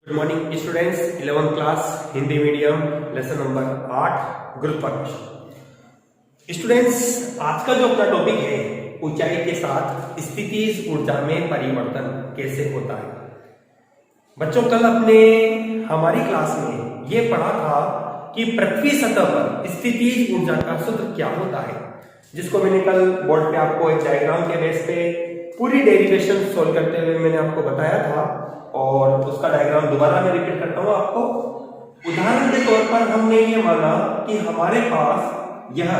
Good morning students, 11th class Hindi medium lesson number 8 गुरुत्वाकर्षण। Students, आज का जो अपना टॉपिक है ऊंचाई के साथ स्थितिज ऊर्जा में परिवर्तन कैसे होता है। बच्चों, कल अपने हमारी क्लास में ये पढ़ा था कि पृथ्वी सतह पर स्थितिज ऊर्जा का सूत्र क्या होता है, जिसको मैंने कल बोर्ड पे आपको एक डायग्राम के बेस पे पूरी डेरिवेशन सोल्व करते हुए मैंने आपको बताया था, और उसका डायग्राम दोबारा मैं रिपीट करता हूं आपको। उदाहरण के तौर पर हमने ये माना कि हमारे पास यह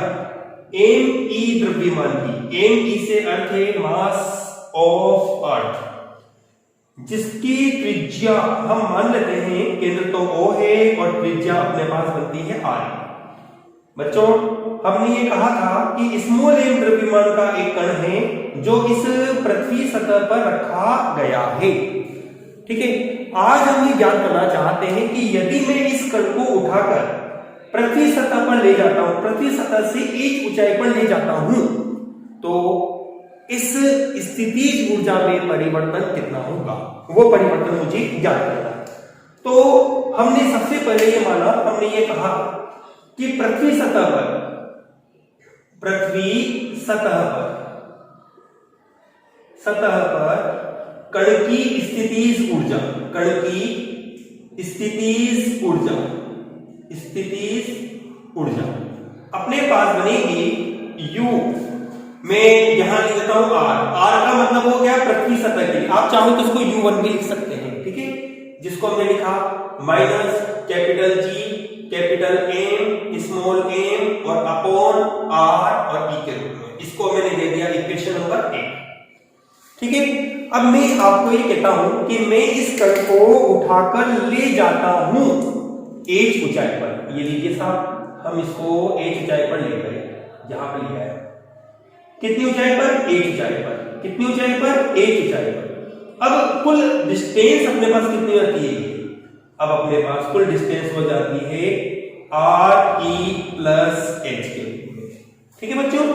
ME द्रव्यमान की, ME से अर्थ है मास ऑफ अर्थ, जिसकी त्रिज्या हम मान लेते हैं, केंद्र तो O है और त्रिज्या अपने पास बनती है R। बच्चों, हमने ये कहा था कि स्मॉल m द्रव्यमान का एक कण है जो इस पृथ्वी सतह पर रखा गया है। ठीक है, आज हम ये ज्ञात करना चाहते हैं कि यदि मैं इस कण को उठाकर पृथ्वी सतह पर ले जाता हूं, पृथ्वी सतह से एक ऊंचाई पर ले जाता हूं, तो इस स्थितिज ऊर्जा में परिवर्तन कितना होगा, वो परिवर्तन मुझे ज्ञात करना है। तो हमने सबसे पहले ये माना, हमने ये कहा कि पृथ्वी सतह पर कण की स्थितिज ऊर्जा अपने पास बनेगी U में, यहां लिख देता हूं R का मतलब हो गया पृथ्वी सतह के लिए। आप चाहो तो इसको U1 भी लिख सकते हैं, ठीक है, जिसको हमने लिखा minus capital G capital M small m और अपॉन R और E के रूप में। इसको मैंने दे दिया इक्वेशन नंबर 1। ठीक है, अब मैं आपको ये कहता हूं कि मैं इस कण को उठाकर ले जाता हूं h ऊंचाई पर। ये लीजिए साहब, हम इसको h ऊंचाई पर ले गए, जहां पर लिखा है कितनी ऊंचाई पर, h ऊंचाई पर। कितनी ऊंचाई पर, h ऊंचाई पर। अब कुल डिस्टेंस अपने पास कितनी आती है, अब अपने पास कुल डिस्टेंस हो जाती है RE प्लस h के रूप में। ठीक है बच्चों,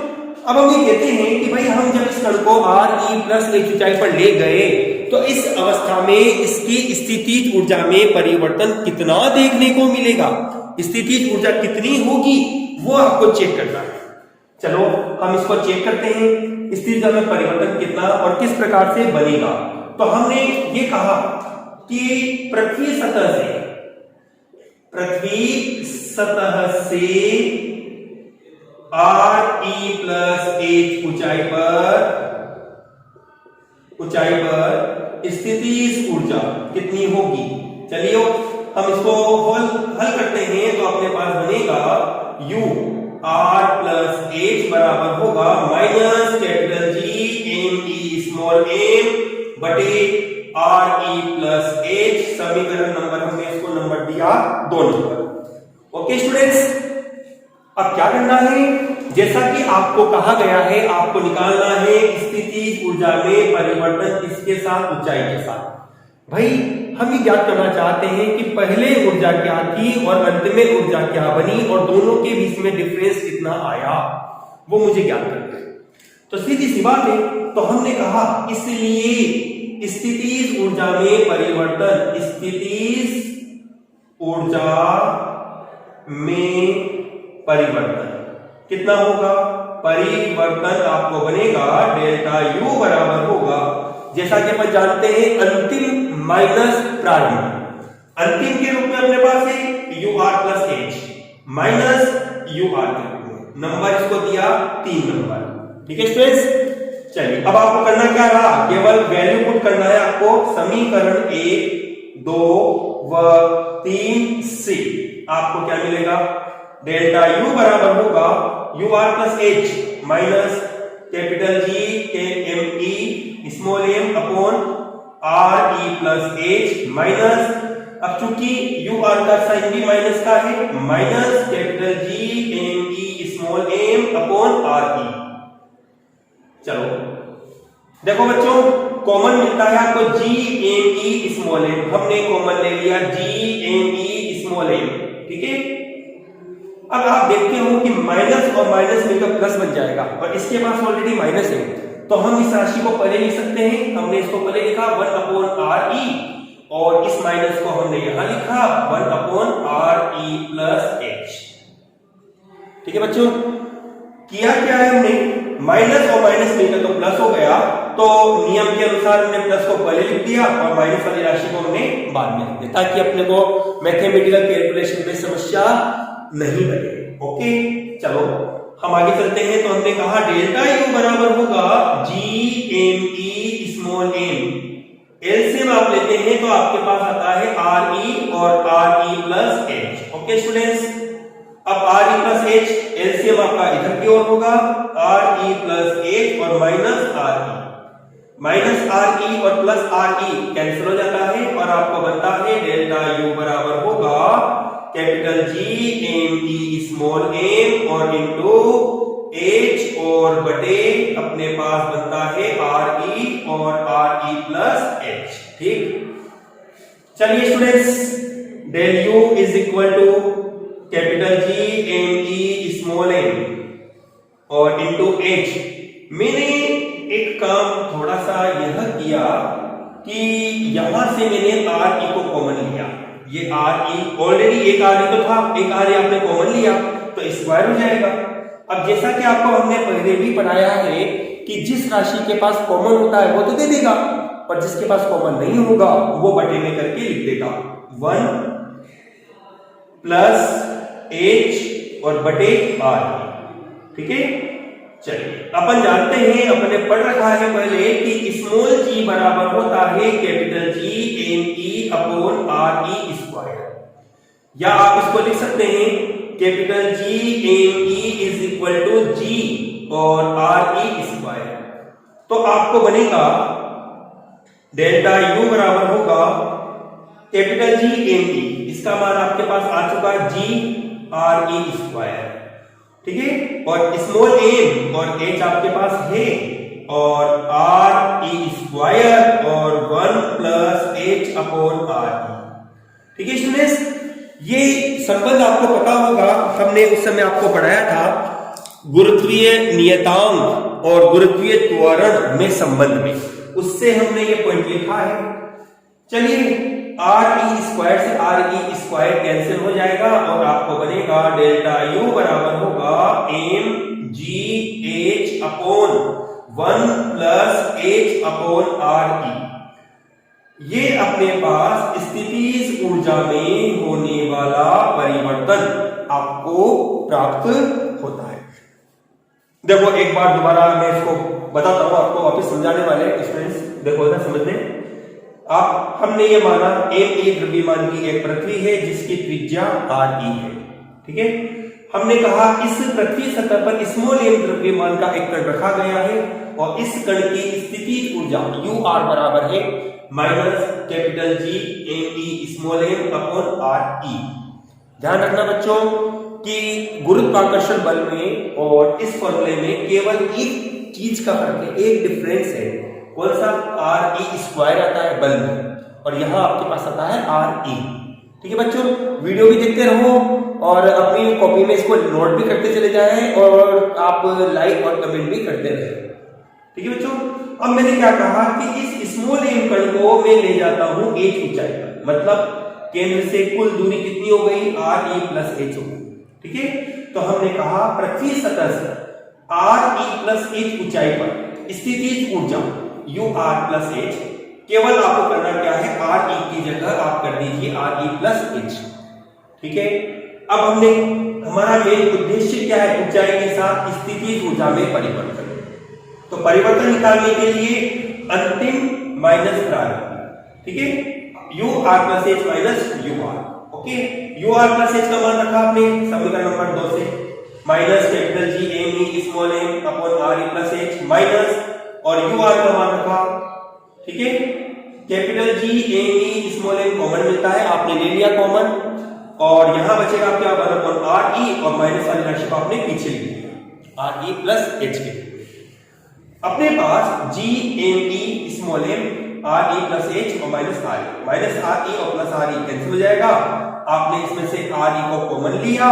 अब हम ये कहते हैं कि भाई हम जब इस कण को RE प्लस h ऊंचाई पर ले गए तो इस अवस्था में इसकी स्थितिज ऊर्जा में परिवर्तन कितना देखने को मिलेगा, स्थितिज ऊर्जा कितनी होगी, वो आपको चेक करना है। चलो हम इसको चेक करते हैं, स्थितिज ऊर्जा में परिवर्तन कितना और किस प्रकार से बनेगा। तो हमने ये कहा कि पृथ्वी सतह से RE प्लस h ऊंचाई पर स्थितिज ऊर्जा कितनी होगी। चलिए हम इसको हल करते हैं, तो अपने पास बनेगा U R प्लस h बराबर होगा minus capital G ME small m बटे RE प्लस h। समीकरण नंबर हमने इसको नंबर दिया 2 नंबर। ओके स्टूडेंट्स, अब क्या करना है, जैसा कि आपको कहा गया है, आपको निकालना है स्थितिज ऊर्जा में परिवर्तन किसके साथ, ऊंचाई के साथ। भाई हम ये ज्ञात करना चाहते हैं कि पहले ऊर्जा क्या थी और अंत में ऊर्जा क्या बनी और दोनों के बीच में डिफरेंस कितना आया, वो मुझे ज्ञात करना है। तो सीधी सी बात है, तो हमने कहा इसलिए स्थितिज ऊर्जा में परिवर्तन, स्थितिज ऊर्जा में परिवर्तन कितना होगा, परिवर्तन आपको बनेगा डेल्टा U बराबर होगा, जैसा कि अपन जानते हैं, अंतिम माइनस प्रारंभ। अंतिम के रूप में अपने पास है UR plus h minus UR के रूप में। नंबर इसको दिया 3 नंबर। ठीक है स्टूडेंट्स, चलिए अब आपको करना क्या रहा, केवल वैल्यू पुट करना है आपको। समीकरण 1, 2 व 3 से आपको क्या मिलेगा, डेल्टा U बराबर होगा UR plus h minus capital G के ME small m upon RE plus h minus, अब चूंकि UR का साइन भी माइनस का है, minus capital G ME small m upon RE। चलो देखो बच्चों, कॉमन मिलता है आपको G ME स्मॉल m, हमने कॉमन ले लिया G ME स्मॉल m। ठीक है, अब आप देखते हो कि माइनस और माइनस मिलकर प्लस बन जाएगा, और इसके पास ऑलरेडी माइनस है, तो हम इस राशि को पहले लिख सकते हैं। हमने इसको पहले लिखा 1 अपॉन RE और इस माइनस को हमने यहां लिखा 1/RE+H। ठीक है बच्चों, किया क्या है हमने, माइनस और माइनस मिलकर तो प्लस हो गया, तो नियम के अनुसार हमने प्लस को पहले लिख दिया और माइनस वाली राशि को हमने बाद में लिख दिया, ताकि अपने को मैथमेटिकल कैलकुलेशन में समस्या नहीं बने। ओके, चलो हम आगे चलते हैं। तो हमने कहा डेल्टा यू बराबर होगा GME एलसीएम आप लेते हैं तो आपके पास आता है RE और RE+H। ओके स्टूडेंट्स, अब RE+H एलसीएम आपका इधर की ओर होगा, RE+H और माइनस RE और प्लस RE कैंसिल हो जाता है और आपको बनता है डेल्टा U बराबर होगा कैपिटल GME और इनटू H और बटे अपने पास बनता है RE और RE+H। ठीक, चलिए students, del U is equal to capital GME और इनटू H। मैंने एक काम थोड़ा सा यह किया कि यहां से मैंने RE को कॉमन लिया। ये RE ऑलरेडी एक RE तो था, एक RE आपने कॉमन लिया तो स्क्वायर हो जाएगा। अब जैसा कि आपको हमने पहले भी पढ़ाया है कि जिस राशि के पास कॉमन होता है वो तो दे देगा, और जिसके पास कॉमन नहीं होगा वो बटे में करके लिख देगा 1+H और बटे RE। ठीक है, चलिए अपन जानते हैं, अपने पढ़ रखा है पहले कि स्मॉल g बराबर होता है कैपिटल GME/RE², या आप इसको लिख सकते हैं capital GME is equal to G और RE²। तो आपको बनेगा डेल्टा U बराबर होगा कैपिटल GME, इसका मान आपके पास आ चुका G RE²। ठीक है, और स्मॉल m और h आपके पास है और RE² और 1+H/RE। ठीक है स्टूडेंट्स, ये संबंध आपको पता होगा, हमने उस समय आपको पढ़ाया था गुरुत्वीय नियतांक और गुरुत्वीय त्वरण में संबंध में, उससे हमने ये पॉइंट लिखा है। चलिए RE² से RE² कैंसिल हो जाएगा और आपको बनेगा डेल्टा U बराबर होगा mgh/1+H/RE। ये अपने पास स्थितिज ऊर्जा में होने वाला परिवर्तन आपको प्राप्त होता है। देखो एक बार दोबारा मैं इसको बताता हूं, आपको वापस समझाने वाले स्टूडेंट्स, देखो इधर समझने। आप हमने ये माना m द्रव्यमान की एक पृथ्वी है जिसकी त्रिज्या RE है। ठीक है, हमने कहा इस पृथ्वी सतह पर स्मॉल m द्रव्यमान का एक कण रखा गया है और इस कण की स्थितिज ऊर्जा UR बराबर है माइनस कैपिटल GME/RE। ध्यान रखना बच्चों कि गुरुत्वाकर्षण बल में और इस फॉर्मूले में केवल एक चीज का फर्क है, एक डिफरेंस है। कौन सा? RE² आता है बल में और यहां आपके पास आता है RE। ठीक है बच्चों, वीडियो भी देखते रहो और अपनी कॉपी में इसको नोट भी करते चले जाएं और आप लाइक और कमेंट भी करते रहे। ठीक है बच्चों, अब मैंने क्या कहा कि इस स्मॉल m कण को मैं ले जाता हूं h ऊंचाई पर, मतलब केंद्र से कुल दूरी कितनी हो गई? RE+H हो गई। ठीक है, तो हमने कहा पृथ्वी सतह से RE+H ऊंचाई पर स्थितिज ऊर्जा UR+H, केवल आपको करना क्या है, RE की जगह आप कर दीजिए RE+H। ठीक है, अब हमने हमारा मेन उद्देश्य क्या है? ऊंचाई के साथ स्थितिज ऊर्जा में परिवर्तन। तो परिवर्तन निकालने के लिए अंतिम माइनस प्रारंभिक। ठीक है, UR+H minus UR। Okay, UR+H का मान रखा आपने समीकरण नंबर 2 से, माइनस कैपिटल GME/RE+H माइनस और UR का मान रखा। ठीक है, कैपिटल GME कॉमन मिलता है, आपने ले लिया कॉमन और यहां बचेगा क्या? 1/RE और माइनस वाली राशि को आपने पीछे ले लिया RE+H के। अपने पास GME RE+H और माइनस RE और प्लस RE कैंसिल हो जाएगा। आपने इसमें से RE को कॉमन लिया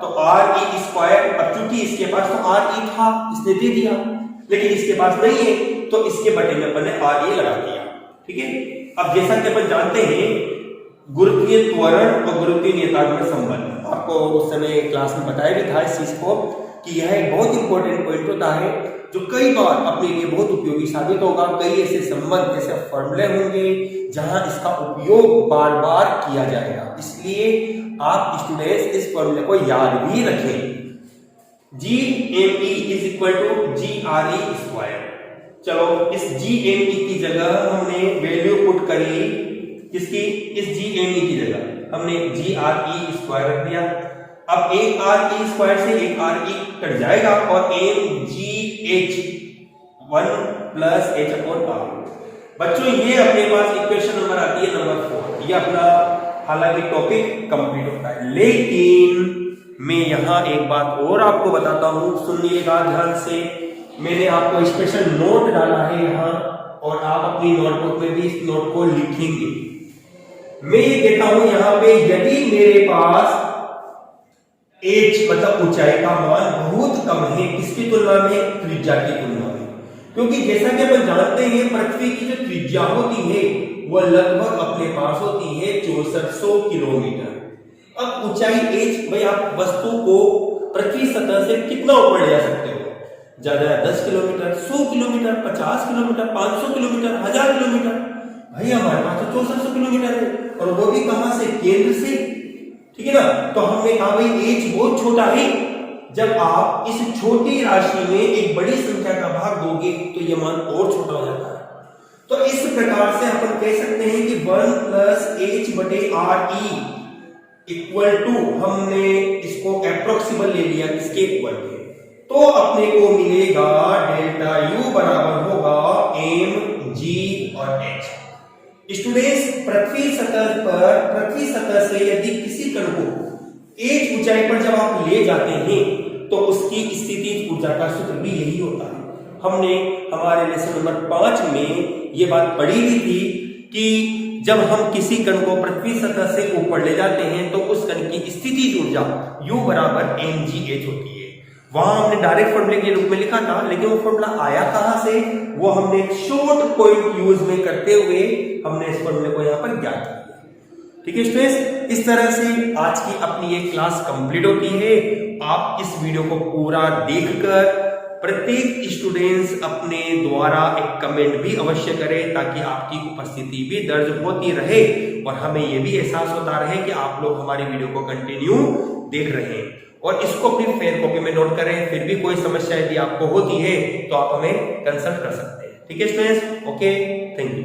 तो RE², अब चूंकि इसके पास तो RE था इसने दे दिया, लेकिन इसके पास नहीं है तो इसके बटे में अपने RE लगा दिया। ठीक है, अब जैसा कि अपन जानते हैं गुरुत्वीय त्वरण और गुरुत्वीय नियतांक में संबंध, आपको उस समय क्लास में बताया भी था इस चीज को कि यह एक बहुत इंपॉर्टेंट पॉइंट होता है जो कई बार अपने लिए बहुत उपयोगी साबित होगा। कई ऐसे संबंध, ऐसे फॉर्मूले होंगे जहां इसका उपयोग बार बार किया जाएगा, इसलिए आप स्टूडेंट्स इस फॉर्मूले को याद भी रखें। GME is equal to GRE square. चलो इस GME की जगह हमने वैल्यू पुट करी किसकी, इस GME की जगह हमने GRE स्क्वायर रख दिया। अब एक RE स्क्वायर से एक RE कट जाएगा और MGH 1 प्लस H/R। बच्चों ये अपने पास इक्वेशन नंबर आती है नंबर 4। ये अपना हालांकि टॉपिक कंप्लीट होता है, लेकिन मैं यहां एक बात और आपको बताता हूं, सुनिएगा ध्यान से। मैंने आपको स्पेशल नोट डाला है यहां और आप अपनी नोटबुक में भी इस नोट को लिखेंगे। मैं ये कहता हूं यहां पे यदि मेरे पास h मतलब ऊंचाई का मान बहुत कम है, किसकी तुलना में, त्रिज्या की तुलना में, क्योंकि जैसा कि अपन जानते हैं पृथ्वी की जो त्रिज्या होती है वह लगभग अपने पास होती है 6400 किलोमीटर। अब ऊंचाई h, भाई आप वस्तु को पृथ्वी सतह से कितना ऊपर ले जा सकते हो, ज्यादा 10 kilometre, 100 kilometre, 50 kilometre, 500 kilometre, 1000 kilometre. भाई हमारे पास तो 6400 किलोमीटर है, और वो भी कहां से, केंद्र से, ठीक है ना। तो हमने कहा भाई h बहुत छोटा है, जब आप इस छोटी राशि में एक बड़ी संख्या का भाग दोगे तो यह मान और छोटा हो जाता है। तो इस प्रकार से अपन कह सकते हैं कि 1 प्लस h/RE इक्वल टू, हमने इसको अप्रोक्सीमेट ले लिया किसके इक्वल के, तो अपने को मिलेगा डेल्टा U बराबर होगा mg और h। स्टूडेंट्स पृथ्वी सतह से यदि किसी कण को h ऊंचाई पर जब आप ले जाते हैं तो उसकी स्थितिज ऊर्जा का सूत्र भी यही होता है। हमने हमारे लेसन नंबर 5 में ये बात पढ़ी भी थी कि जब हम किसी कण को पृथ्वी सतह से ऊपर ले जाते हैं तो उस कण की स्थितिज ऊर्जा U बराबर mgh होती है। वहां हमने डायरेक्ट फॉर्मूले के रूप में लिखा था, लेकिन वो फॉर्मूला आया कहां से, वो हमने एक शॉर्ट पॉइंट यूज में करते हुए हमने इस फॉर्मूले को यहां पर ज्ञात किया। ठीक है स्टूडेंट्स, इस तरह से आज की अपनी ये क्लास कंप्लीट होती है। आप इस वीडियो को पूरा देखकर प्रत्येक स्टूडेंट्स अपने द्वारा एक कमेंट भी अवश्य करें, ताकि आपकी उपस्थिति भी दर्ज होती रहे और हमें यह भी एहसास होता रहे कि आप लोग हमारी वीडियो को कंटिन्यू देख रहे हैं। और इसको अपनी फेयर कॉपी में नोट करें। फिर भी कोई समस्या यदि आपको होती है तो आप हमें कंसल्ट कर सकते हैं। ठीक है स्टूडेंट्स, ओके, थैंक यू।